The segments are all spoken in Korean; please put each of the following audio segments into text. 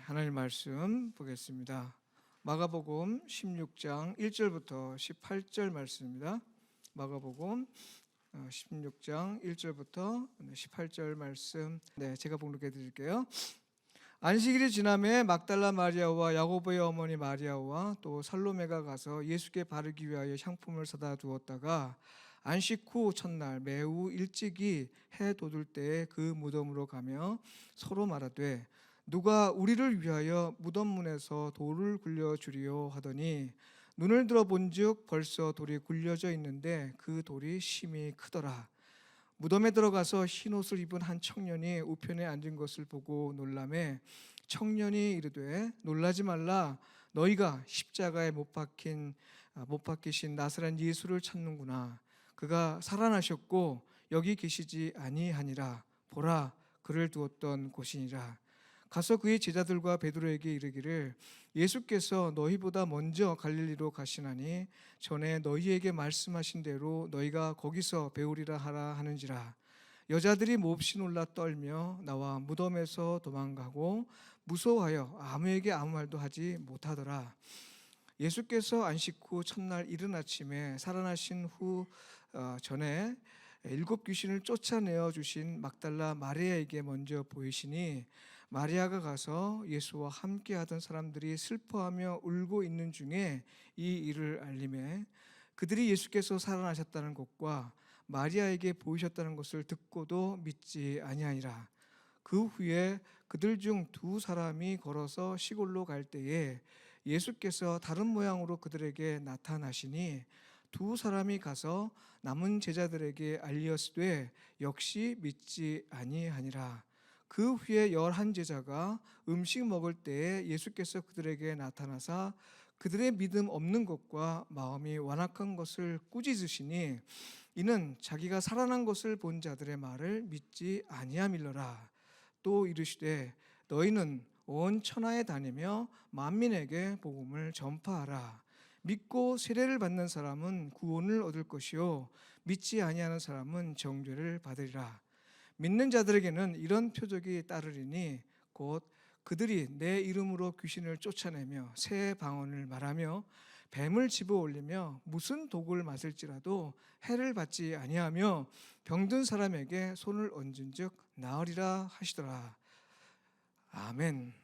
하나님 말씀 보겠습니다. 마가복음 16장 1절부터 18절 말씀입니다. 마가복음 16장 1절부터 18절 말씀 제가 봉독해 드릴게요. 안식일이 지남에 막달라 마리아와 야고보의 어머니 마리아와 또 살로메가 가서 예수께 바르기 위하여 향품을 사다 두었다가 안식 후 첫날 매우 일찍이 해 돋을 때에 그 무덤으로 가며 서로 말하되 누가 우리를 위하여 무덤 문에서 돌을 굴려 주리요 하더니 눈을 들어 본즉 벌써 돌이 굴려져 있는데 그 돌이 심히 크더라. 무덤에 들어가서 흰 옷을 입은 한 청년이 우편에 앉은 것을 보고 놀라매 청년이 이르되 놀라지 말라. 너희가 십자가에 못 박히신 나사렛 예수를 찾는구나. 그가 살아나셨고 여기 계시지 아니하니라. 보라, 그를 두었던 곳이니라. 가서 그의 제자들과 베드로에게 이르기를 예수께서 너희보다 먼저 갈릴리로 가시나니 전에 너희에게 말씀하신 대로 너희가 거기서 배우리라 하라 하는지라. 여자들이 몹시 놀라 떨며 나와 무덤에서 도망가고 무서워하여 아무에게 아무 말도 하지 못하더라. 예수께서 안식 후 첫날 이른 아침에 살아나신 후 전에 7 귀신을 쫓아내어 주신 막달라 마리아에게 먼저 보이시니 마리아가 가서 예수와 함께 하던 사람들이 슬퍼하며 울고 있는 중에 이 일을 알림해 그들이 예수께서 살아나셨다는 것과 마리아에게 보이셨다는 것을 듣고도 믿지 아니하니라. 그 후에 그들 중 2 사람이 걸어서 시골로 갈 때에 예수께서 다른 모양으로 그들에게 나타나시니 2 사람이 가서 남은 제자들에게 알리었으되 역시 믿지 아니하니라. 그 후에 11 제자가 음식 먹을 때에 예수께서 그들에게 나타나사 그들의 믿음 없는 것과 마음이 완악한 것을 꾸짖으시니 이는 자기가 살아난 것을 본 자들의 말을 믿지 아니함일러라. 또 이르시되 너희는 온 천하에 다니며 만민에게 복음을 전파하라. 믿고 세례를 받는 사람은 구원을 얻을 것이요 믿지 아니하는 사람은 정죄를 받으리라. 믿는 자들에게는 이런 표적이 따르리니 곧 그들이 내 이름으로 귀신을 쫓아내며 새 방언을 말하며 뱀을 집어 올리며 무슨 독을 마실지라도 해를 받지 아니하며 병든 사람에게 손을 얹은즉 나으리라 하시더라. 아멘.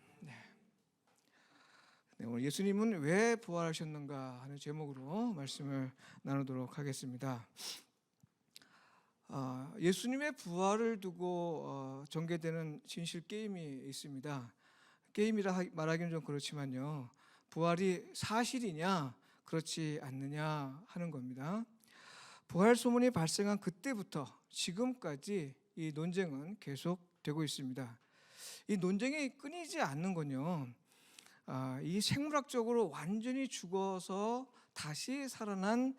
오늘 예수님은 왜 부활하셨는가 하는 제목으로 말씀을 나누도록 하겠습니다. 예수님의 부활을 두고 전개되는 진실 게임이 있습니다. 게임이라 말하기는 좀 그렇지만요, 부활이 사실이냐 그렇지 않느냐 하는 겁니다. 부활 소문이 발생한 그때부터 지금까지 이 논쟁은 계속되고 있습니다. 이 논쟁이 끊이지 않는 건요, 이 생물학적으로 완전히 죽어서 다시 살아난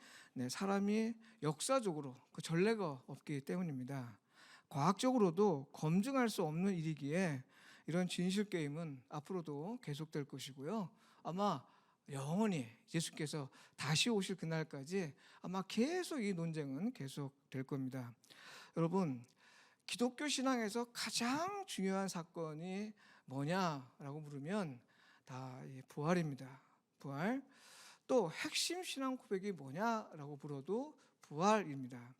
사람이 역사적으로 그 전례가 없기 때문입니다. 과학적으로도 검증할 수 없는 일이기에 이런 진실 게임은 앞으로도 계속될 것이고요, 아마 영원히 예수께서 다시 오실 그날까지 아마 계속 이 논쟁은 계속될 겁니다. 여러분, 기독교 신앙에서 가장 중요한 사건이 뭐냐라고 물으면 다 부활입니다. 부활. 또 핵심 신앙 고백이 뭐냐라고 물어도 부활입니다.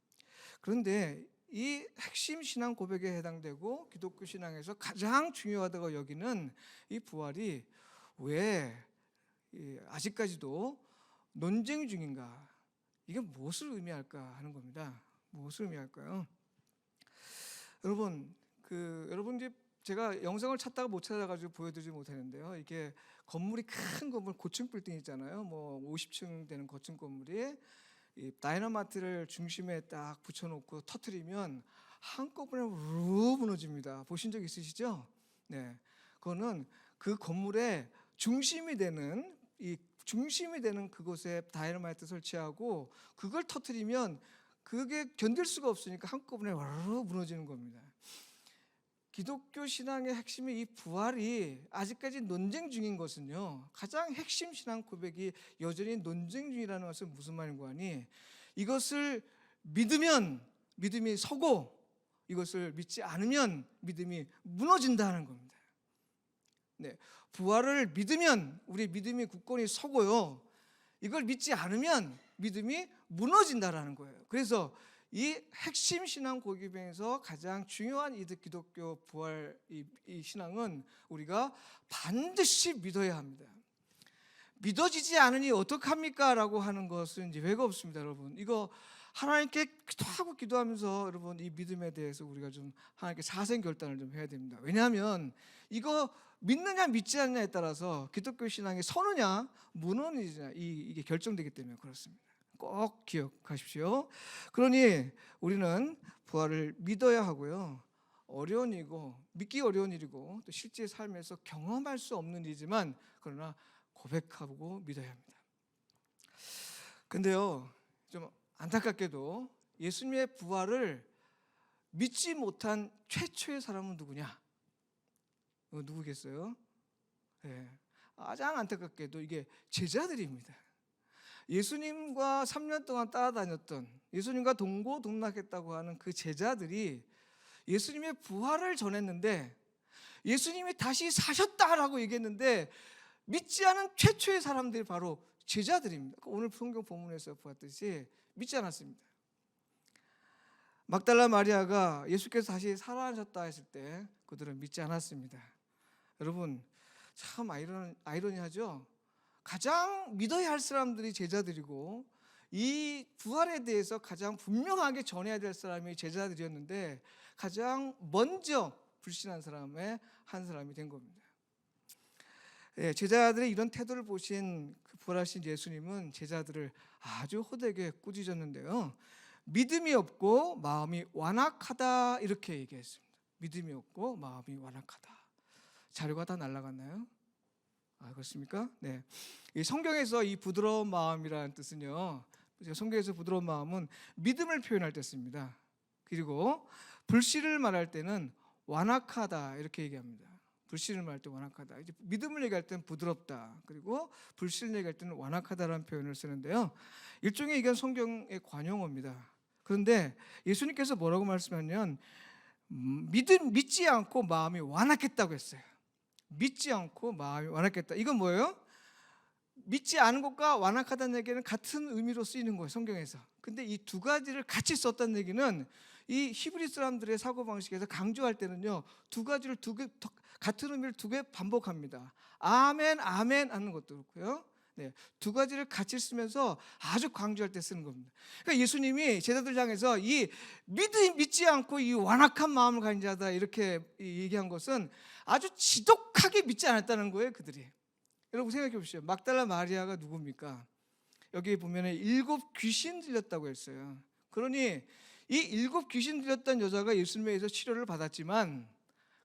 그런데 이 핵심 신앙 고백에 해당되고 기독교 신앙에서 가장 중요하다고 여기는 이 부활이 왜 아직까지도 논쟁 중인가? 이게 무엇을 의미할까 하는 겁니다. 무엇을 의미할까요? 여러분들이 제가 영상을 찾다가 못 찾아가지고 보여드리지 못했는데요, 이게 건물이 큰 건물, 고층 빌딩 있잖아요. 50층 되는 고층 건물이 이 다이너마이트를 중심에 딱 붙여놓고 터트리면 한꺼번에 우르르 무너집니다. 보신 적 있으시죠? 네, 그거는 그 건물의 중심이 되는 그곳에 다이너마이트 설치하고 그걸 터트리면 그게 견딜 수가 없으니까 한꺼번에 우르르 무너지는 겁니다. 기독교 신앙의 핵심이 이 부활이 아직까지 논쟁 중인 것은요, 가장 핵심 신앙 고백이 여전히 논쟁 중이라는 것은 무슨 말인가 하니, 이것을 믿으면 믿음이 서고 이것을 믿지 않으면 믿음이 무너진다는 겁니다. 네, 부활을 믿으면 우리 믿음이 굳건히 서고요. 이걸 믿지 않으면 믿음이 무너진다라는 거예요. 그래서 이 핵심 신앙 고백에서 가장 중요한 이 기독교 부활 이 신앙은 우리가 반드시 믿어야 합니다. 믿어지지 않으니 어떡합니까? 라고 하는 것은 이제 왜가 없습니다, 여러분. 이거 하나님께 기도하고 기도하면서 여러분 이 믿음에 대해서 우리가 좀 하나님께 사생결단을 좀 해야 됩니다. 왜냐하면 이거 믿느냐 믿지 않느냐에 따라서 기독교 신앙이 서느냐 무너지느냐 이게 결정되기 때문에 그렇습니다. 꼭 기억하십시오. 그러니 우리는 부활을 믿어야 하고요. 어려운 일이고 믿기 어려운 일이고 또 실제 삶에서 경험할 수 없는 일이지만 그러나 고백하고 믿어야 합니다. 근데요, 좀 안타깝게도 예수님의 부활을 믿지 못한 최초의 사람은 누구냐? 누구겠어요? 네. 가장 안타깝게도 이게 제자들입니다. 예수님과 3년 동안 따라다녔던, 예수님과 동고동락했다고 하는 그 제자들이 예수님의 부활을 전했는데, 예수님이 다시 사셨다라고 얘기했는데 믿지 않은 최초의 사람들이 바로 제자들입니다. 오늘 성경 본문에서 보았듯이 믿지 않았습니다. 막달라 마리아가 예수께서 다시 살아나셨다 했을 때 그들은 믿지 않았습니다. 여러분 참 아이러니하죠. 가장 믿어야 할 사람들이 제자들이고 이 부활에 대해서 가장 분명하게 전해야 될 사람이 제자들이었는데 가장 먼저 불신한 사람의 한 사람이 된 겁니다. 예, 제자들의 이런 태도를 보신 그 부활하신 예수님은 제자들을 아주 호되게 꾸짖었는데요. 믿음이 없고 마음이 완악하다 이렇게 얘기했습니다. 믿음이 없고 마음이 완악하다. 자료가 다 날아갔나요? 그렇습니까? 네. 이 성경에서 이 부드러운 마음이라는 뜻은요. 성경에서 부드러운 마음은 믿음을 표현할 때 씁니다. 그리고 불신을 말할 때는 완악하다 이렇게 얘기합니다. 불신을 말할 때 완악하다. 이제 믿음을 얘기할 때는 부드럽다. 그리고 불신을 얘기할 때는 완악하다라는 표현을 쓰는데요. 일종의 이건 성경의 관용어입니다. 그런데 예수님께서 뭐라고 말씀하냐면 믿지 않고 마음이 완악했다고 했어요. 믿지 않고 마음이 완악했다. 이건 뭐예요? 믿지 않은 것과 완악하다는 얘기는 같은 의미로 쓰이는 거예요, 성경에서. 근데 이 두 가지를 같이 썼다는 얘기는 이 히브리 사람들의 사고방식에서 강조할 때는요, 두 가지를 같은 의미를 두 개 반복합니다. 아멘, 아멘 하는 것도 그렇고요. 네, 두 가지를 같이 쓰면서 아주 강조할 때 쓰는 겁니다. 그러니까 예수님이 제자들 향해서 이 믿지 않고 이 완악한 마음을 가진 자다 이렇게 얘기한 것은 아주 지독하게 믿지 않았다는 거예요, 그들이. 여러분 생각해 보십시오. 막달라 마리아가 누굽니까? 여기 보면 7 귀신 들렸다고 했어요. 그러니 이 7 귀신 들렸던 여자가 예수님에 의해서 치료를 받았지만,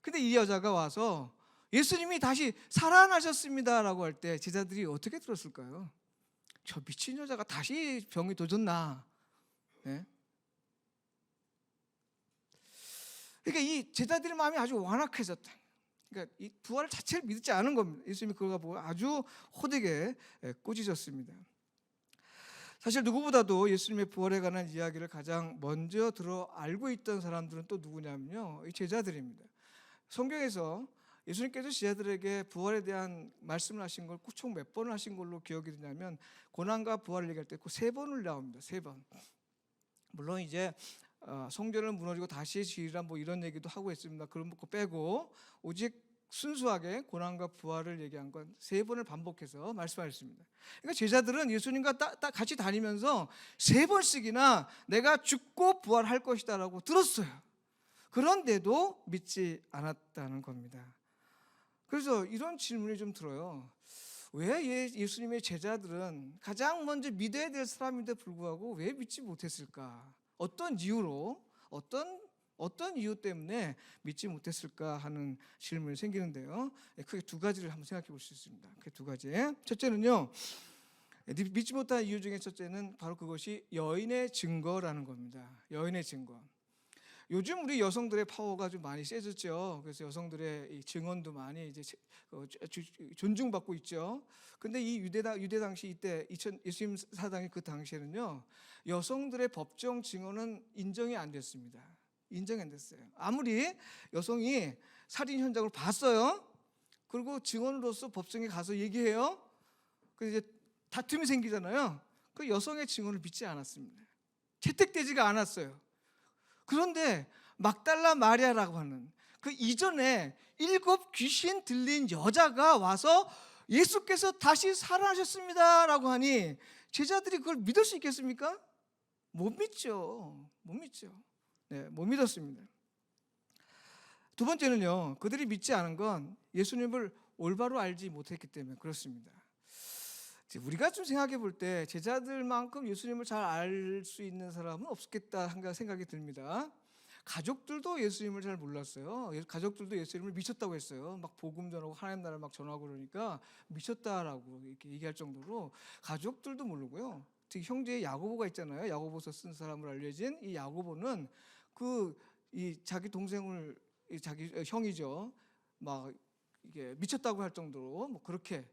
근데 이 여자가 와서 예수님이 다시 살아나셨습니다라고 할 때 제자들이 어떻게 들었을까요? 저 미친 여자가 다시 병이 도졌나? 네? 그러니까 이 제자들의 마음이 아주 완악해졌다. 그러니까 이 부활 자체를 믿지 않은 겁니다. 예수님이 그걸 보고 아주 호되게 꾸짖었습니다. 사실 누구보다도 예수님의 부활에 관한 이야기를 가장 먼저 알고 있던 사람들은 또 누구냐면요, 이 제자들입니다. 성경에서 예수님께서 제자들에게 부활에 대한 말씀을 하신 걸 총 몇 번을 하신 걸로 기억이 되냐면 고난과 부활을 얘기할 때 그 3번을 나옵니다. 3번. 물론 이제 성전을 무너지고 다시 지으라 뭐 이런 얘기도 하고 있습니다. 그런 거 빼고 오직 순수하게 고난과 부활을 얘기한 건 3번을 반복해서 말씀하셨습니다. 그러니까 제자들은 예수님과 같이 다니면서 3번씩이나 내가 죽고 부활할 것이다 라고 들었어요. 그런데도 믿지 않았다는 겁니다. 그래서 이런 질문이 좀 들어요. 왜 예수님의 제자들은 가장 먼저 믿어야 될 사람인데 불구하고 왜 믿지 못했을까? 어떤 이유로, 어떤 이유 때문에 믿지 못했을까 하는 질문이 생기는데요. 크게 2가지를 한번 생각해 볼 수 있습니다. 그 2가지. 첫째는요, 믿지 못한 이유 중에 첫째는 바로 그것이 여인의 증거라는 겁니다. 여인의 증거. 요즘 우리 여성들의 파워가 좀 많이 세졌죠. 그래서 여성들의 이 증언도 많이 이제 존중받고 있죠. 근데 이 유대 당시 이때 예수님 사당의 그 당시에는요, 여성들의 법정 증언은 인정이 안 됐습니다. 인정이 안 됐어요. 아무리 여성이 살인 현장을 봤어요. 그리고 증언으로서 법정에 가서 얘기해요. 그래서 이제 다툼이 생기잖아요. 그 여성의 증언을 믿지 않았습니다. 채택되지가 않았어요. 그런데 막달라 마리아라고 하는 그 이전에 7 귀신 들린 여자가 와서 예수께서 다시 살아나셨습니다라고 하니 제자들이 그걸 믿을 수 있겠습니까? 못 믿죠. 못 믿죠. 네, 못 믿었습니다. 두 번째는요, 그들이 믿지 않은 건 예수님을 올바로 알지 못했기 때문에 그렇습니다. 우리가 좀 생각해 볼 때 제자들만큼 예수님을 잘 알 수 있는 사람은 없겠다 하는 생각이 듭니다. 가족들도 예수님을 잘 몰랐어요. 가족들도 예수님을 미쳤다고 했어요. 막 복음 전하고 하나님 나라를 막 전하고 그러니까 미쳤다라고 이렇게 얘기할 정도로 가족들도 모르고요. 특히 형제 야고보가 있잖아요. 야고보서 쓴 사람으로 알려진 이 야고보는 이 자기 동생을 자기 형이죠. 막 이게 미쳤다고 할 정도로 뭐 그렇게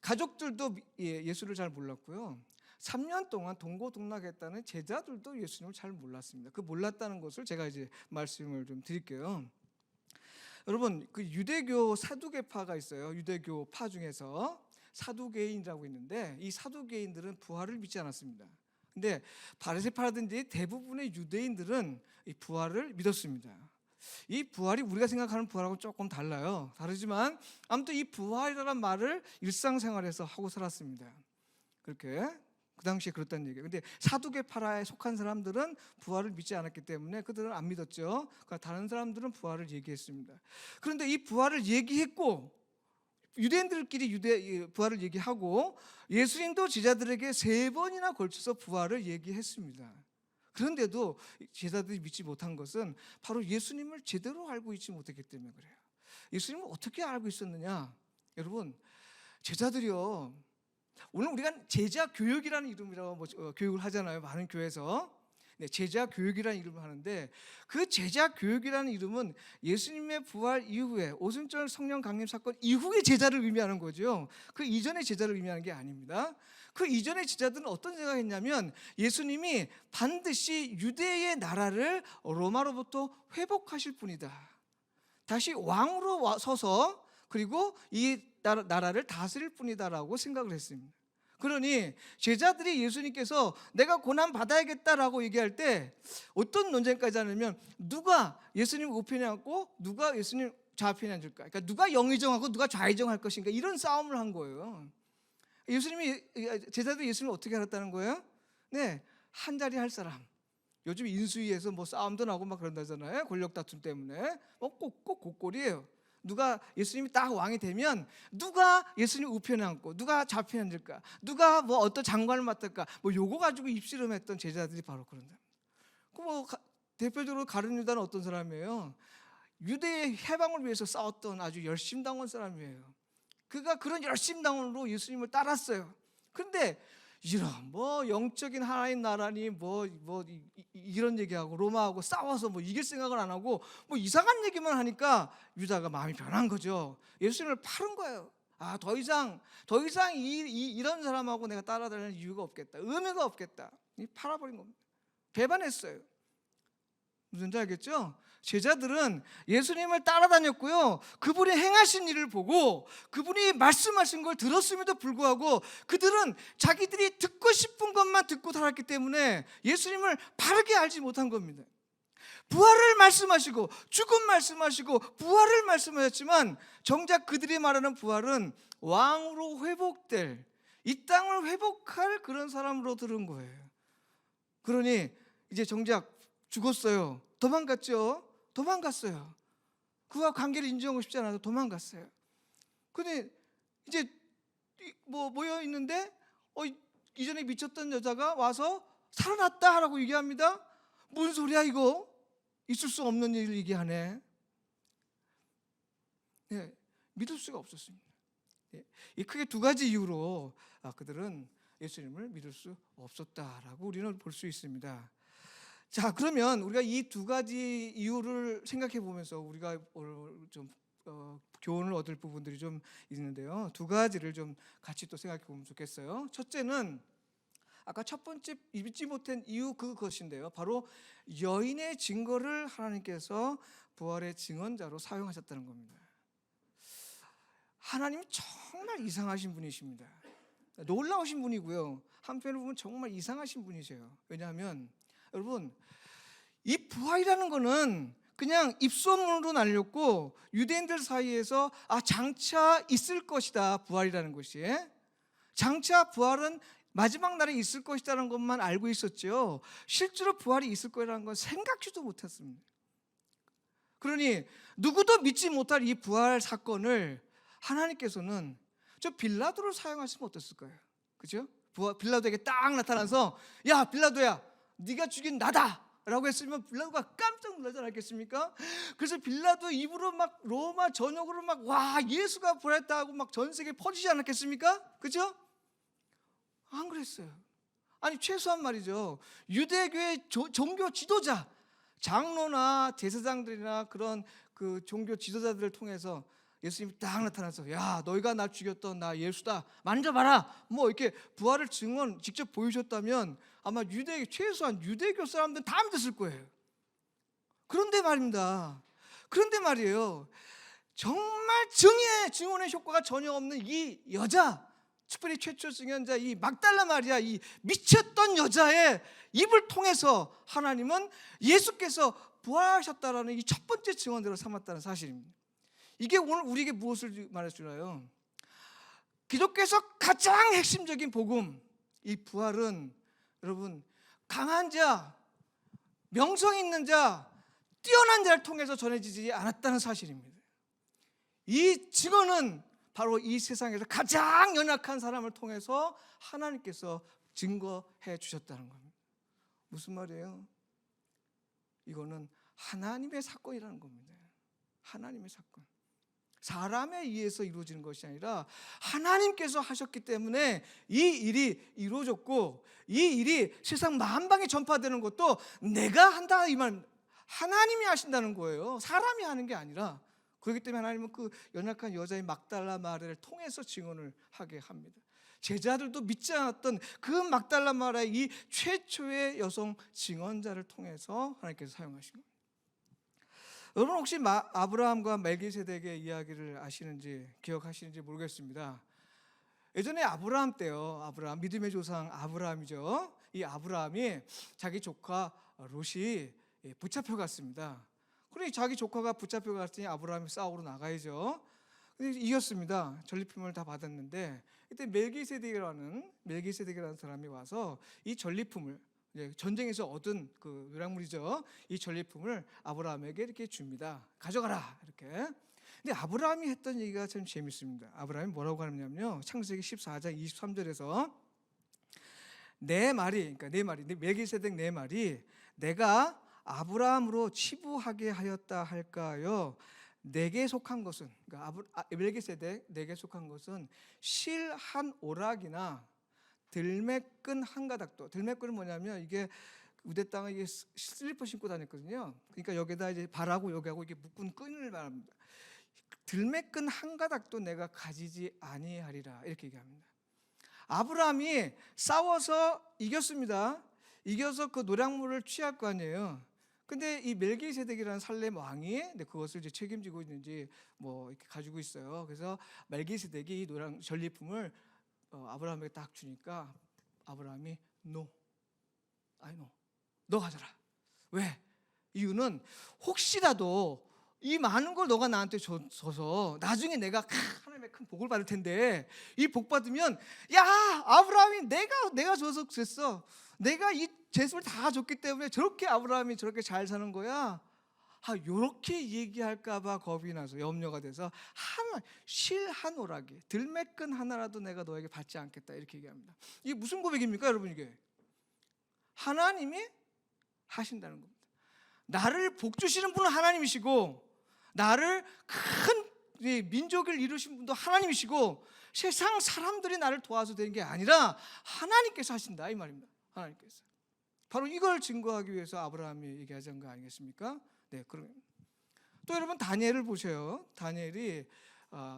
가족들도 예수를 잘 몰랐고요. 3년 동안 동고동락했다는 제자들도 예수님을 잘 몰랐습니다. 그 몰랐다는 것을 제가 이제 말씀을 좀 드릴게요. 여러분, 그 유대교 사두개파가 있어요. 유대교 파 중에서 사두개인이라고 있는데 이 사두개인들은 부활을 믿지 않았습니다. 근데 바리새파라든지 대부분의 유대인들은 이 부활을 믿었습니다. 이 부활이 우리가 생각하는 부활하고 조금 달라요. 다르지만 아무튼 이 부활이라는 말을 일상생활에서 하고 살았습니다. 그렇게 그 당시에 그렇다는 얘기예요. 근데 사두개파라에 속한 사람들은 부활을 믿지 않았기 때문에 그들은 안 믿었죠. 그러니까 다른 사람들은 부활을 얘기했습니다. 그런데 이 부활을 얘기했고 유대인들끼리 부활을 얘기하고 예수님도 제자들에게 3번이나 걸쳐서 부활을 얘기했습니다. 그런데도 제자들이 믿지 못한 것은 바로 예수님을 제대로 알고 있지 못했기 때문에 그래요. 예수님을 어떻게 알고 있었느냐? 여러분, 제자들이요, 오늘 우리가 제자 교육이라는 이름이라고 교육을 하잖아요. 많은 교회에서. 네, 제자 교육이라는 이름을 하는데 그 제자 교육이라는 이름은 예수님의 부활 이후에 오순절 성령 강림 사건 이후의 제자를 의미하는 거죠. 그 이전의 제자를 의미하는 게 아닙니다. 그 이전의 제자들은 어떤 생각했냐면 예수님이 반드시 유대의 나라를 로마로부터 회복하실 분이다. 다시 왕으로 서서 그리고 이 나라를 다스릴 뿐이다라고 생각을 했습니다. 그러니 제자들이 예수님께서 내가 고난 받아야겠다라고 얘기할 때 어떤 논쟁까지 하냐면 누가 예수님 우편에 앉고 누가 예수님 좌편에 앉을까? 그러니까 누가 영의정하고 누가 좌의정할 것인가 이런 싸움을 한 거예요. 제자들이 예수님을 어떻게 알았다는 거예요? 네, 한 자리 할 사람. 요즘 인수위에서 뭐 싸움도 나고 막 그런다잖아요. 권력 다툼 때문에 꼭 그꼴이에요. 누가 예수님이 딱 왕이 되면 누가 예수님 우편에 앉고 누가 좌편에 앉을까, 누가 뭐 어떤 장관을 맡을까, 뭐 요거 가지고 입씨름했던 제자들이 바로 그런다. 대표적으로 가룟 유다는 어떤 사람이에요? 유대의 해방을 위해서 싸웠던 아주 열심당원 사람이에요. 그가 그런 열심당원으로 예수님을 따랐어요. 그런데 이런 뭐 영적인 하나님 나라니 이런 얘기하고 로마하고 싸워서 뭐 이길 생각을 안 하고 뭐 이상한 얘기만 하니까 유다가 마음이 변한 거죠. 예수님을 팔은 거예요. 더 이상 이런 사람하고 내가 따라다니는 이유가 없겠다. 의미가 없겠다. 팔아버린 겁니다. 배반했어요. 무슨지 알겠죠? 제자들은 예수님을 따라다녔고요. 그분이 행하신 일을 보고 그분이 말씀하신 걸 들었음에도 불구하고 그들은 자기들이 듣고 싶은 것만 듣고 살았기 때문에 예수님을 바르게 알지 못한 겁니다. 부활을 말씀하시고 죽음 말씀하시고 부활을 말씀하셨지만 정작 그들이 말하는 부활은 왕으로 회복될, 이 땅을 회복할 그런 사람으로 들은 거예요. 그러니 이제 정작 죽었어요. 도망갔어요. 그와 관계를 인정하고 싶지 않아서 도망갔어요. 근데 이제 모여 있는데 이전에 미쳤던 여자가 와서 살아났다라고 얘기합니다. 뭔 소리야 이거? 있을 수 없는 일을 얘기하네. 네, 믿을 수가 없었습니다. 이 크게 2가지 이유로 그들은 예수님을 믿을 수 없었다라고 우리는 볼 수 있습니다. 자, 그러면 우리가 이 2가지 이유를 생각해 보면서 우리가 좀 교훈을 얻을 부분들이 좀 있는데요. 2가지를 좀 같이 또 생각해 보면 좋겠어요. 첫째는 아까 첫 번째 믿지 못한 이유 그것인데요. 바로 여인의 증거를 하나님께서 부활의 증언자로 사용하셨다는 겁니다. 하나님이 정말 이상하신 분이십니다. 놀라우신 분이고요. 한편으로 보면 정말 이상하신 분이세요. 왜냐하면 여러분, 이 부활이라는 거는 그냥 입소문으로 날렸고 유대인들 사이에서 장차 있을 것이다, 부활이라는 것이. 장차 부활은 마지막 날에 있을 것이라는 것만 알고 있었죠. 실제로 부활이 있을 거라는 건 생각지도 못했습니다. 그러니 누구도 믿지 못할 이 부활 사건을 하나님께서는 저 빌라도를 사용하시면 어땠을까요? 그죠? 빌라도에게 딱 나타나서 야, 빌라도야, 네가 죽인 나다 라고 했으면 빌라도가 깜짝 놀라지 않았겠습니까? 그래서 빌라도 입으로 막 로마 전역으로 막 와, 예수가 부활했다 하고 막 전 세계에 퍼지지 않았겠습니까? 그죠? 안 그랬어요. 아니, 최소한 말이죠, 유대교의 종교 지도자, 장로나 제사장들이나 그런 그 종교 지도자들을 통해서 예수님이 딱 나타나서 야, 너희가 나 죽였던 나 예수다, 만져봐라, 뭐 이렇게 부활을 직접 보여줬다면 아마 최소한 유대교 사람들은 다 믿었을 거예요. 그런데 말입니다, 그런데 말이에요, 정말 증언의 효과가 전혀 없는 이 여자, 특별히 최초 증언자 이 막달라 마리아, 이 미쳤던 여자의 입을 통해서 하나님은 예수께서 부활하셨다라는 이 첫 번째 증언대로 삼았다는 사실입니다. 이게 오늘 우리에게 무엇을 말해주나요? 기독교에서 가장 핵심적인 복음, 이 부활은 여러분, 강한 자, 명성 있는 자, 뛰어난 자를 통해서 전해지지 않았다는 사실입니다. 이 증언은 바로 이 세상에서 가장 연약한 사람을 통해서 하나님께서 증거해 주셨다는 겁니다. 무슨 말이에요? 이거는 하나님의 사건이라는 겁니다. 하나님의 사건. 사람에 의해서 이루어지는 것이 아니라 하나님께서 하셨기 때문에 이 일이 이루어졌고, 이 일이 세상 만방에 전파되는 것도 내가 한다 이 말, 하나님이 하신다는 거예요. 사람이 하는 게 아니라. 그렇기 때문에 하나님은 그 연약한 여자의 막달라 마리아를 통해서 증언을 하게 합니다. 제자들도 믿지 않았던 그 막달라 마리아의 이 최초의 여성 증언자를 통해서 하나님께서 사용하신 겁니다. 여러분, 혹시 아브라함과 멜기세덱의 이야기를 아시는지 기억하시는지 모르겠습니다. 예전에 아브라함 때요, 아브라함, 믿음의 조상 아브라함이죠. 이 아브라함이 자기 조카 롯이 붙잡혀 갔습니다. 그러니 자기 조카가 붙잡혀 갔으니 아브라함이 싸우러 나가야죠. 근데 이겼습니다. 전리품을 다 받았는데 이때 멜기세덱이라는 사람이 와서 이 전리품을, 전쟁에서 얻은 그 노략물이죠, 이 전리품을 아브라함에게 이렇게 줍니다. 가져가라, 이렇게. 근데 아브라함이 했던 얘기가 참 재밌습니다. 아브라함이 뭐라고 하냐면요, 창세기 14장 23절에서 내 말이, 멜기세덱 내 말이 내가 아브라함으로 치부하게 하였다 할까요? 내게 속한 것은, 그러니까 멜기세덱 내게 속한 것은 실 한 오락이나 들매끈 한 가닥도. 들매끈은 뭐냐면 이게 우대 땅에 이게 슬리퍼 신고 다녔거든요. 그러니까 여기다 이제 발하고 여기하고 이게 묶은 끈을 말합니다. 들매끈 한 가닥도 내가 가지지 아니하리라, 이렇게 얘기합니다. 아브라함이 싸워서 이겼습니다. 이겨서 그 노략물을 취할 거 아니에요. 근데 이 멜기세덱이라는 살렘 왕이 그것을 이제 책임지고 있는지 뭐 이렇게 가지고 있어요. 그래서 멜기세덱이 이 전리품을 아브라함에게 딱 주니까 아브라함이 너 가져라. 왜? 이유는 혹시라도 이 많은 걸 너가 나한테 줘서 나중에 내가 하나님의 큰 복을 받을 텐데, 이 복 받으면 야, 아브라함이 내가 줘서 그랬어, 내가 이 제습을 다 줬기 때문에 저렇게 아브라함이 저렇게 잘 사는 거야, 요렇게 얘기할까봐 겁이 나서, 염려가 돼서 실 한 오락이, 들매끈 하나라도 내가 너에게 받지 않겠다, 이렇게 얘기합니다. 이게 무슨 고백입니까, 여러분? 이게 하나님이 하신다는 겁니다. 나를 복 주시는 분은 하나님이시고, 나를 큰 민족을 이루신 분도 하나님이시고, 세상 사람들이 나를 도와서 되는 게 아니라 하나님께서 하신다, 이 말입니다. 하나님께서. 바로 이걸 증거하기 위해서 아브라함이 얘기하자는 거 아니겠습니까? 네, 그럼 또 여러분 다니엘을 보세요. 다니엘이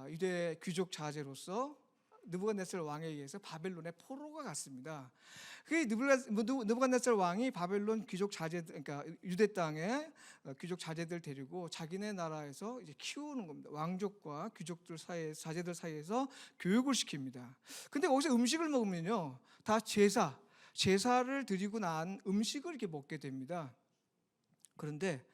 유대 귀족 자제로서 느부갓네살 왕에 의해서 바벨론의 포로가 갔습니다. 그 느부갓네살 왕이 바벨론 귀족 자제들, 그러니까 유대 땅의 귀족 자제들 데리고 자기네 나라에서 이제 키우는 겁니다. 왕족과 귀족들 사이에, 자제들 사이에서 교육을 시킵니다. 근데 거기서 음식을 먹으면요, 다 제사를 드리고 난 음식을 이렇게 먹게 됩니다. 그런데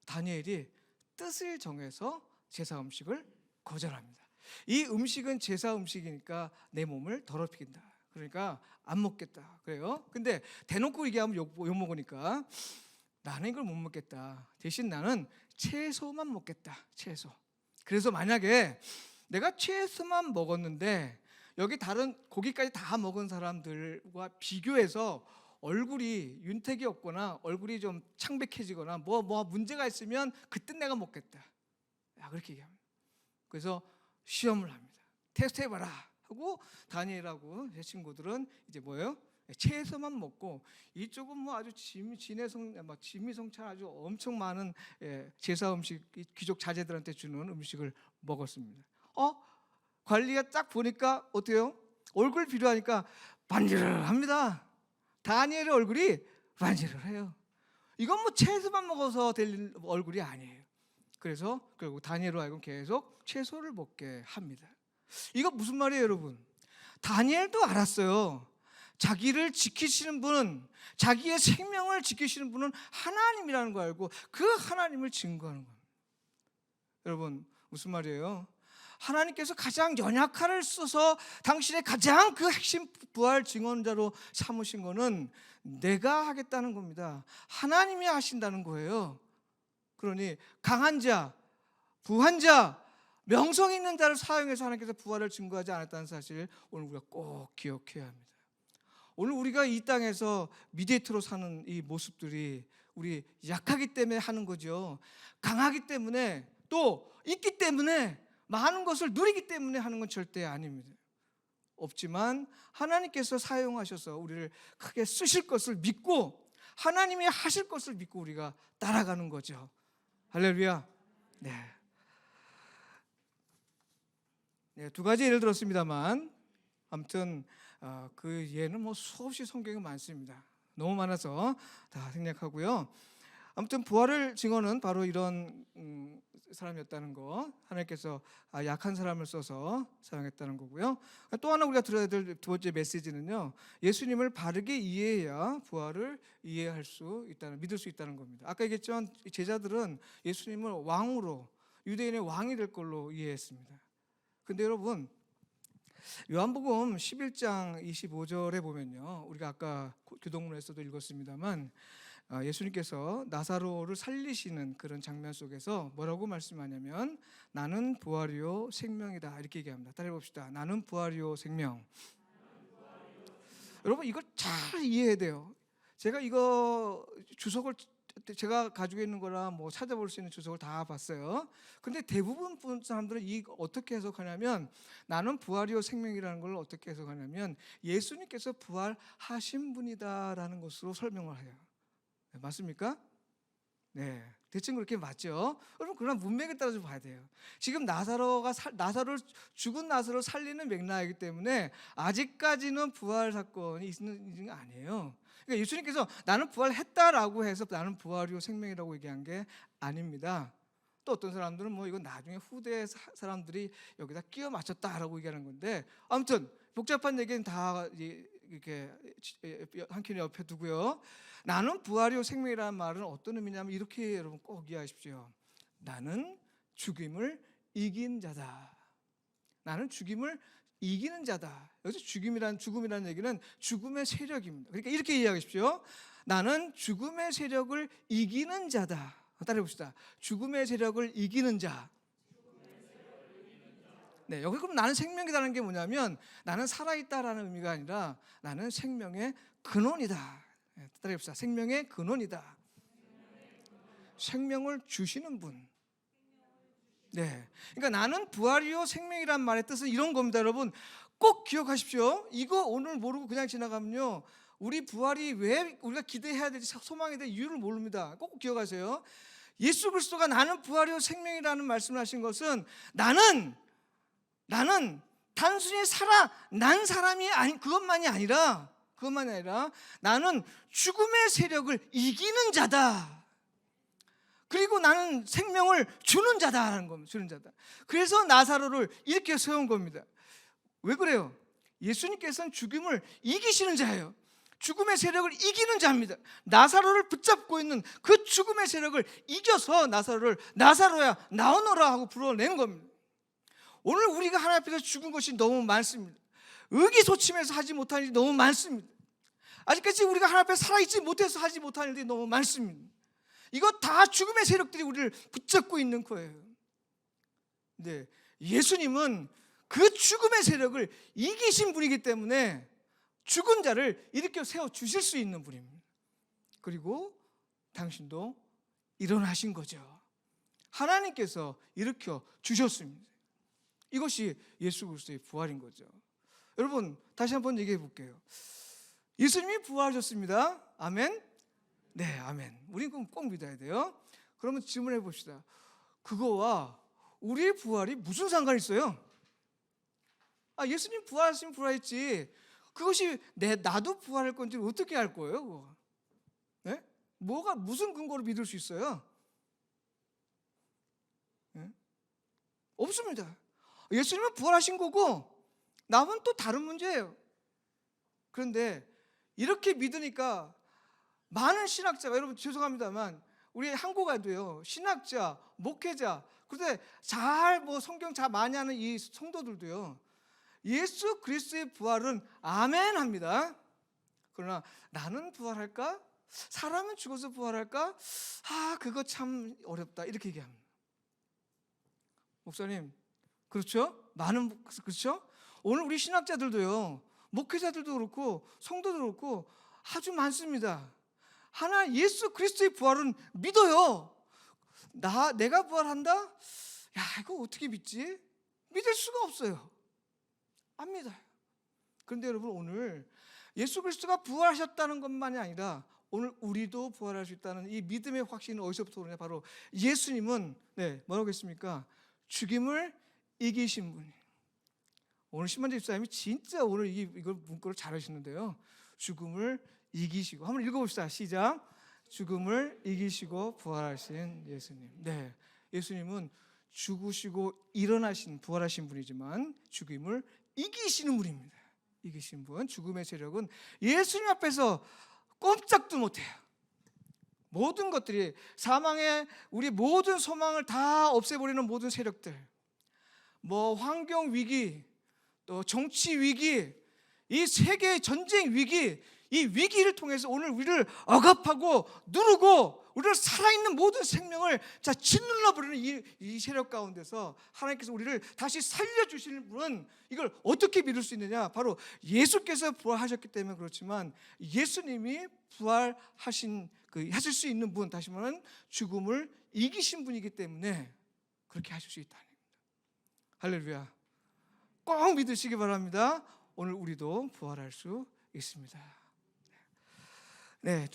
다니엘이 뜻을 정해서 제사 음식을 거절합니다. 이 음식은 제사 음식이니까 내 몸을 더럽힌다. 그러니까 안 먹겠다. 그래요. 근데 대놓고 얘기하면 욕 먹으니까 나는 이걸 못 먹겠다. 대신 나는 채소만 먹겠다. 채소. 그래서 만약에 내가 채소만 먹었는데 여기 다른 고기까지 다 먹은 사람들과 비교해서 얼굴이 윤택이 없거나 얼굴이 좀 창백해지거나 뭐 문제가 있으면 그때 내가 먹겠다. 그렇게 얘기합니다. 그래서 시험을 합니다. 테스트 해봐라 하고 다니엘하고 제 친구들은 이제 뭐예요? 채소만 먹고 이쪽은 뭐 아주 진미성찬 아주 엄청 많은 제사 음식, 귀족 자제들한테 주는 음식을 먹었습니다. 관리가 딱 보니까 어때요? 얼굴 비교하니까 반질합니다. 다니엘의 얼굴이 반질해요. 이건 뭐 채소만 먹어서 될 얼굴이 아니에요. 그래서 결국 다니엘로 하여금 계속 채소를 먹게 합니다. 이거 무슨 말이에요, 여러분? 다니엘도 알았어요. 자기를 지키시는 분은, 자기의 생명을 지키시는 분은 하나님이라는 거 알고 그 하나님을 증거하는 겁니다. 여러분, 무슨 말이에요? 하나님께서 가장 연약한을 써서 당신의 가장 그 핵심 부활 증언자로 삼으신 거는 내가 하겠다는 겁니다. 하나님이 하신다는 거예요. 그러니 강한 자, 부한 자, 명성 있는 자를 사용해서 하나님께서 부활을 증거하지 않았다는 사실 오늘 우리가 꼭 기억해야 합니다. 오늘 우리가 이 땅에서 미디에이터로 사는 이 모습들이 우리 약하기 때문에 하는 거죠. 강하기 때문에, 또 있기 때문에, 많은 것을 누리기 때문에 하는 건 절대 아닙니다. 없지만 하나님께서 사용하셔서 우리를 크게 쓰실 것을 믿고 하나님이 하실 것을 믿고 우리가 따라가는 거죠. 할렐루야. 네, 두 가지 예를 들었습니다만 아무튼 그 예는 뭐 수없이 성경에 많습니다. 너무 많아서 다 생략하고요. 아무튼 부활을 증언은 바로 이런 사람이었다는 거, 하나님께서 약한 사람을 써서 사용했다는 거고요. 또 하나 우리가 들어야 될 두 번째 메시지는요, 예수님을 바르게 이해해야 부활을 이해할 수 있다는, 믿을 수 있다는 겁니다. 아까 얘기했지만 제자들은 예수님을 왕으로, 유대인의 왕이 될 걸로 이해했습니다. 근데 여러분, 요한복음 11장 25절에 보면요, 우리가 아까 교동문에서도 읽었습니다만 예수님께서 나사로를 살리시는 그런 장면 속에서 뭐라고 말씀하냐면 나는 부활이요 생명이다 이렇게 얘기합니다. 따라해 봅시다. 나는 부활이요 생명. 여러분 이걸 잘 이해해야 돼요. 제가 이거 주석을 제가 가지고 있는 거라 뭐 찾아볼 수 있는 주석을 다 봤어요. 근데 대부분 사람들은 이 어떻게 해석하냐면 나는 부활이요 생명이라는 걸 어떻게 해석하냐면 예수님께서 부활하신 분이다라는 것으로 설명을 해요. 네, 맞습니까? 네, 대충 그렇게 맞죠. 여러분 그러나 문맥에 따라서 봐야 돼요. 지금 죽은 나사로를 살리는 맥락이기 때문에 아직까지는 부활 사건이 있는 게 아니에요. 그러니까 예수님께서 나는 부활했다라고 해서 나는 부활이요 생명이라고 얘기한 게 아닙니다. 또 어떤 사람들은 뭐 이건 나중에 후대 사람들이 여기다 끼워 맞췄다라고 얘기하는 건데, 아무튼 복잡한 얘기는 다 이렇게 한 켠에 옆에 두고요. 나는 부활이요 생명이라는 말은 어떤 의미냐면 이렇게 여러분 꼭 이해하십시오. 나는 죽임을 이긴 자다. 나는 죽임을 이기는 자다. 여기서 죽음이라는 얘기는 죽음의 세력입니다. 그러니까 이렇게 이해하십시오. 나는 죽음의 세력을 이기는 자다. 따라해 봅시다. 죽음의 세력을 이기는 자. 네, 여기 그럼 나는 생명이라는 게 뭐냐면 나는 살아있다라는 의미가 아니라 나는 생명의 근원이다. 네, 따라해 봅시다. 생명의 근원이다. 생명을 주시는 분. 네, 그러니까 나는 부활이요 생명이란 말의 뜻은 이런 겁니다. 여러분 꼭 기억하십시오. 이거 오늘 모르고 그냥 지나가면요, 우리 부활이 왜 우리가 기대해야 될지 소망해야 될 이유를 모릅니다. 꼭 기억하세요. 예수 그리스도가 나는 부활이요 생명이라는 말씀을 하신 것은 나는 단순히 살아난 사람이 아니 그것만이 아니라 나는 죽음의 세력을 이기는 자다. 그리고 나는 생명을 주는 자다라는 겁니다. 주는 자다. 그래서 나사로를 이렇게 세운 겁니다. 왜 그래요? 예수님께서는 죽음을 이기시는 자예요. 죽음의 세력을 이기는 자입니다. 나사로를 붙잡고 있는 그 죽음의 세력을 이겨서 나사로야 나오너라 하고 불러낸 겁니다. 오늘 우리가 하나님 앞에서 죽은 것이 너무 많습니다. 의기소침해서 하지 못한 일이 너무 많습니다. 아직까지 우리가 하나님 앞에 살아있지 못해서 하지 못한 일들이 너무 많습니다. 이거 다 죽음의 세력들이 우리를 붙잡고 있는 거예요. 네, 예수님은 그 죽음의 세력을 이기신 분이기 때문에 죽은 자를 일으켜 세워주실 수 있는 분입니다. 그리고 당신도 일어나신 거죠. 하나님께서 일으켜 주셨습니다. 이것이 예수 그리스도의 부활인 거죠. 여러분 다시 한번 얘기해 볼게요. 예수님이 부활하셨습니다. 아멘? 네, 아멘. 우리는 그럼 꼭 믿어야 돼요. 그러면 질문해 봅시다. 그거와 우리의 부활이 무슨 상관이 있어요? 예수님 부활하시면 부활했지. 그것이 나도 부활할 건지 어떻게 알 거예요? 그거? 네? 무슨 근거로 믿을 수 있어요? 네? 없습니다. 예수님은 부활하신 거고 남은 또 다른 문제예요. 그런데 이렇게 믿으니까 많은 신학자가, 여러분 죄송합니다만 우리 한국에도요 신학자, 목회자, 그런데 성경 잘 많이 하는 이 성도들도요 예수 그리스도의 부활은 아멘 합니다. 그러나 나는 부활할까? 사람은 죽어서 부활할까? 그거 참 어렵다 이렇게 얘기합니다. 목사님 그렇죠? 그렇죠? 오늘 우리 신학자들도요 목회자들도 그렇고 성도도 그렇고 아주 많습니다. 하나 예수 그리스도의 부활은 믿어요. 내가 부활한다? 이거 어떻게 믿지? 믿을 수가 없어요. 안 믿어요. 그런데 여러분 오늘 예수 그리스도가 부활하셨다는 것만이 아니라 오늘 우리도 부활할 수 있다는 이 믿음의 확신은 어디서부터 오느냐? 바로 예수님은 뭐라고 했습니까? 죽임을 이기신 분이. 오늘 신만재 집사님이 진짜 오늘 이걸 문구를 잘하시는데요. 죽음을 이기시고, 한번 읽어봅시다. 시작. 죽음을 이기시고 부활하신 예수님. 네, 예수님은 죽으시고 일어나신 부활하신 분이지만 죽임을 이기시는 분입니다. 이기신 분. 죽음의 세력은 예수님 앞에서 꼼짝도 못해요. 모든 것들이 사망의 우리 모든 소망을 다 없애버리는 모든 세력들, 환경 위기, 또 정치 위기, 이 세계 전쟁 위기, 이 위기를 통해서 오늘 우리를 억압하고 누르고 우리를 살아있는 모든 생명을 짓눌러버리는 이 세력 가운데서 하나님께서 우리를 다시 살려주시는 분은 이걸 어떻게 믿을 수 있느냐? 바로 예수께서 부활하셨기 때문에 그렇지만 예수님이 부활하신 하실 수 있는 분, 다시 말하면 죽음을 이기신 분이기 때문에 그렇게 하실 수 있다는 겁니다. 할렐루야. 꼭 믿으시기 바랍니다. 오늘 우리도 부활할 수 있습니다. 네,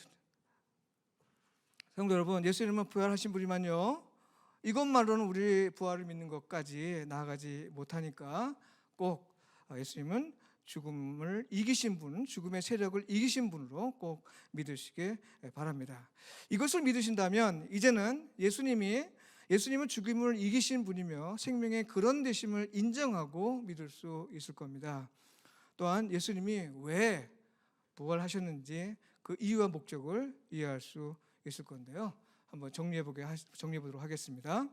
성도 여러분, 예수님은 부활하신 분이만요 이것만으로는 우리 부활을 믿는 것까지 나아가지 못하니까 꼭 예수님은 죽음을 이기신 분, 죽음의 세력을 이기신 분으로 꼭 믿으시기 바랍니다. 이것을 믿으신다면 이제는 예수님은 죽음을 이기신 분이며 생명의 근원 되심을 인정하고 믿을 수 있을 겁니다. 또한 예수님이 왜 부활하셨는지 그 이유와 목적을 이해할 수 있을 건데요. 한번 정리해 보도록 하겠습니다.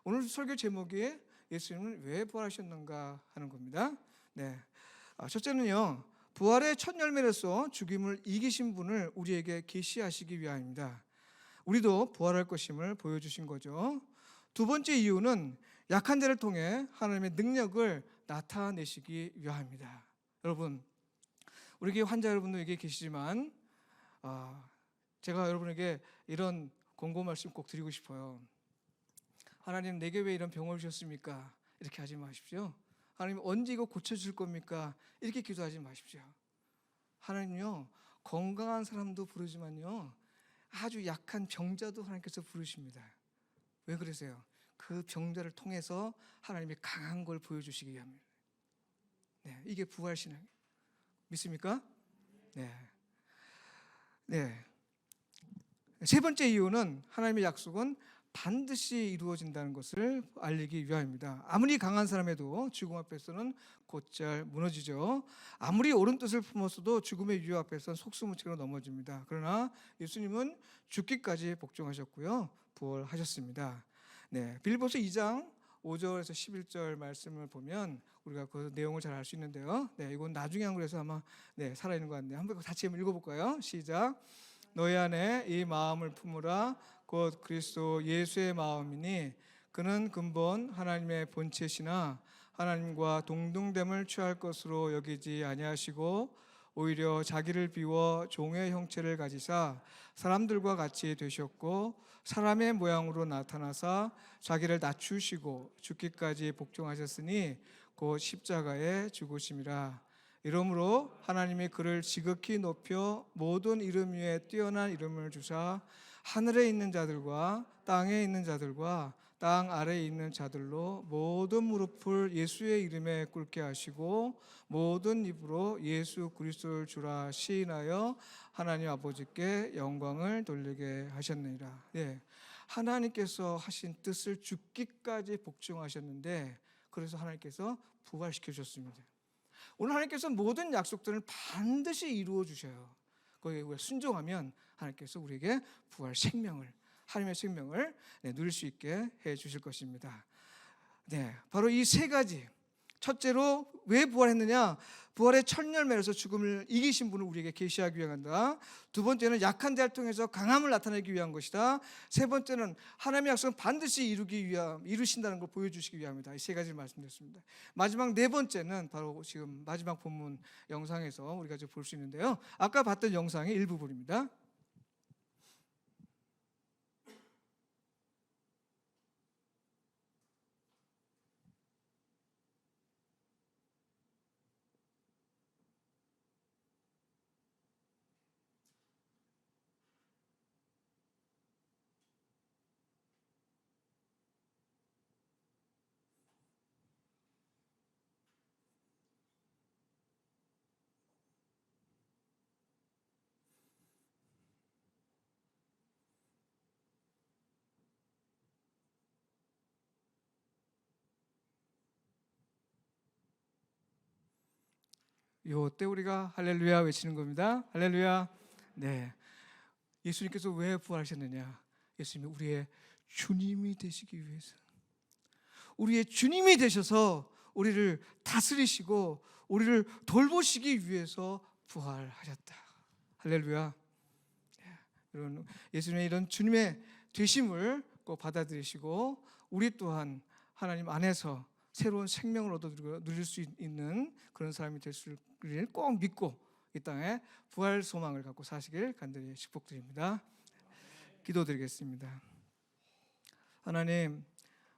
오늘 설교 제목이 예수님은 왜 부활하셨는가 하는 겁니다. 네, 첫째는요, 부활의 첫 열매로서 죽임을 이기신 분을 우리에게 계시하시기 위함입니다. 우리도 부활할 것임을 보여주신 거죠. 두 번째 이유는 약한 자를 통해 하나님의 능력을 나타내시기 위함입니다. 여러분, 우리 교회 환자 여러분도 여기 계시지만 제가 여러분에게 이런 권고 말씀 꼭 드리고 싶어요. 하나님, 내게 왜 이런 병을 주셨습니까? 이렇게 하지 마십시오. 하나님, 언제 이거 고쳐줄 겁니까? 이렇게 기도하지 마십시오. 하나님요, 건강한 사람도 부르지만요, 아주 약한 병자도 하나님께서 부르십니다. 왜 그러세요? 그 병자를 통해서 하나님이 강한 걸 보여주시기 위함입니다. 네, 이게 부활 신앙. 믿습니까? 네. 네. 세 번째 이유는 하나님의 약속은 반드시 이루어진다는 것을 알리기 위함입니다. 아무리 강한 사람에도 죽음 앞에서는 곧잘 무너지죠. 아무리 옳은 뜻을 품었어도 죽음의 유혹 앞에서는 속수무책으로 넘어집니다. 그러나 예수님은 죽기까지 복종하셨고요, 부활하셨습니다. 네, 빌립보서 2장 5절에서 11절 말씀을 보면 우리가 그 내용을 잘 알 수 있는데요. 네, 이건 나중에 한글에서 아마 살아있는 것 같네요. 한번 같이 한번 읽어볼까요? 시작. 너희 안에 이 마음을 품으라. 곧 그리스도 예수의 마음이니 그는 근본 하나님의 본체시나 하나님과 동등됨을 취할 것으로 여기지 아니하시고 오히려 자기를 비워 종의 형체를 가지사 사람들과 같이 되셨고 사람의 모양으로 나타나사 자기를 낮추시고 죽기까지 복종하셨으니 곧 십자가에 죽으심이라. 이러므로 하나님이 그를 지극히 높여 모든 이름 위에 뛰어난 이름을 주사 하늘에 있는 자들과 땅에 있는 자들과 땅 아래에 있는 자들로 모든 무릎을 예수의 이름에 꿇게 하시고 모든 입으로 예수 그리스도를 주라 시인하여 하나님 아버지께 영광을 돌리게 하셨느니라. 예, 하나님께서 하신 뜻을 죽기까지 복종하셨는데 그래서 하나님께서 부활시켜 주셨습니다. 오늘 하나님께서 모든 약속들을 반드시 이루어 주셔요. 거기에 우리가 순종하면 하나님께서 우리에게 부활 생명을, 하나님의 생명을 누릴 수 있게 해 주실 것입니다. 네, 바로 이 세 가지. 첫째로 왜 부활했느냐? 부활의 첫 열매로서 죽음을 이기신 분을 우리에게 계시하기 위함이다. 두 번째는 약한 자를 통해서 강함을 나타내기 위한 것이다. 세 번째는 하나님의 약속은 반드시 이루신다는 걸 보여주시기 위함이다. 이 세 가지를 말씀드렸습니다. 마지막 네 번째는 바로 지금 마지막 본문 영상에서 우리가 볼 수 있는데요. 아까 봤던 영상의 일부분입니다. 요때 우리가 할렐루야 외치는 겁니다. 할렐루야. 네, 예수님께서 왜 부활하셨느냐? 예수님이 우리의 주님이 되시기 위해서, 우리의 주님이 되셔서 우리를 다스리시고 우리를 돌보시기 위해서 부활하셨다. 할렐루야. 여러분, 예수님의 이런 주님의 되심을 꼭 받아들이시고 우리 또한 하나님 안에서 새로운 생명을 얻어 누릴 수 있는 그런 사람이 될 수를 꼭 믿고 이 땅에 부활 소망을 갖고 사시길 간절히 축복드립니다. 기도드리겠습니다. 하나님,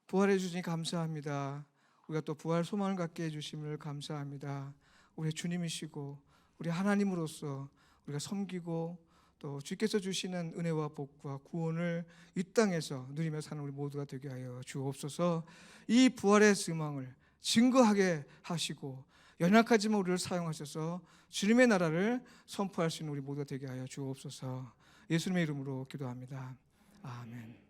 부활해 주시니 감사합니다. 우리가 또 부활 소망을 갖게 해주심을 감사합니다. 우리 주님이시고 우리 하나님으로서 우리가 섬기고 또 주께서 주시는 은혜와 복과 구원을 이 땅에서 누리며 사는 우리 모두가 되게 하여 주옵소서. 이 부활의 소망을 증거하게 하시고 연약하지만 우리를 사용하셔서 주님의 나라를 선포할 수 있는 우리 모두가 되게 하여 주옵소서. 예수님의 이름으로 기도합니다. 아멘.